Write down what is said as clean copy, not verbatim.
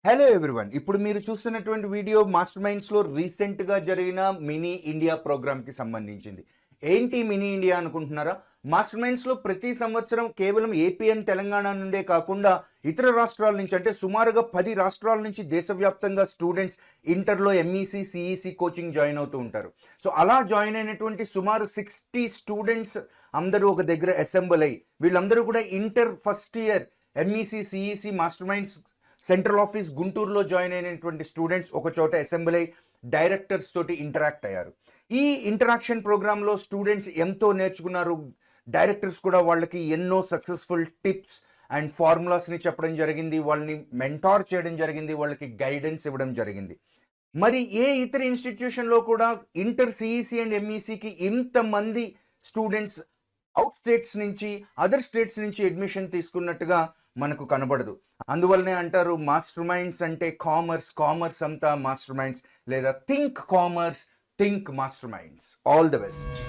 Hello everyone. ఇప్పుడు మీరు చూస్తున్నటువంటి వీడియో మాస్టర్ మైండ్స్లో రీసెంట్గా జరిగిన మినీ ఇండియా ప్రోగ్రామ్కి సంబంధించింది. ఏంటి మినీ ఇండియా అనుకుంటున్నారా? మాస్టర్ మైండ్స్లో ప్రతి సంవత్సరం కేవలం ఏపీ అండ్ తెలంగాణ నుండే కాకుండా ఇతర రాష్ట్రాల నుంచి, అంటే సుమారుగా 10 రాష్ట్రాల నుంచి దేశవ్యాప్తంగా స్టూడెంట్స్ ఇంటర్లో ఎంఈసీ సిఈసి కోచింగ్ జాయిన్ అవుతూ ఉంటారు. సో అలా జాయిన్ అయినటువంటి సుమారు 60 స్టూడెంట్స్ అందరూ ఒక దగ్గర అసెంబుల్ అయ్యి, వీళ్ళందరూ కూడా inter first year MEC CEC master minds central office గుంటూరులో జాయిన్ అయినటువంటి స్టూడెంట్స్ ఒక చోట అసెంబ్లీ అయ్యి డైరెక్టర్స్ తోటి ఇంటరాక్ట్ అయ్యారు. ఈ ఇంటరాక్షన్ ప్రోగ్రాంలో స్టూడెంట్స్ ఎంతో నేర్చుకున్నారు. డైరెక్టర్స్ కూడా వాళ్ళకి ఎన్నో సక్సెస్ఫుల్ టిప్స్ అండ్ ఫార్ములాస్ని చెప్పడం జరిగింది, వాళ్ళని మెంటార్ చేయడం జరిగింది, వాళ్ళకి గైడెన్స్ ఇవ్వడం జరిగింది. మరి ఏ ఇతర ఇన్స్టిట్యూషన్లో కూడా ఇంటర్ సిఈసి అండ్ ఎంఈసికి ఇంతమంది స్టూడెంట్స్ అవుట్ స్టేట్స్ నుంచి, అదర్ స్టేట్స్ నుంచి అడ్మిషన్ తీసుకున్నట్టుగా మనకు కనబడదు. అందువల్లనే అంటారు మాస్టర్ మైండ్స్ అంటే కామర్స్, కామర్స్ అంతా మాస్టర్ మైండ్స్, లేదా think commerce, think master minds. All the best.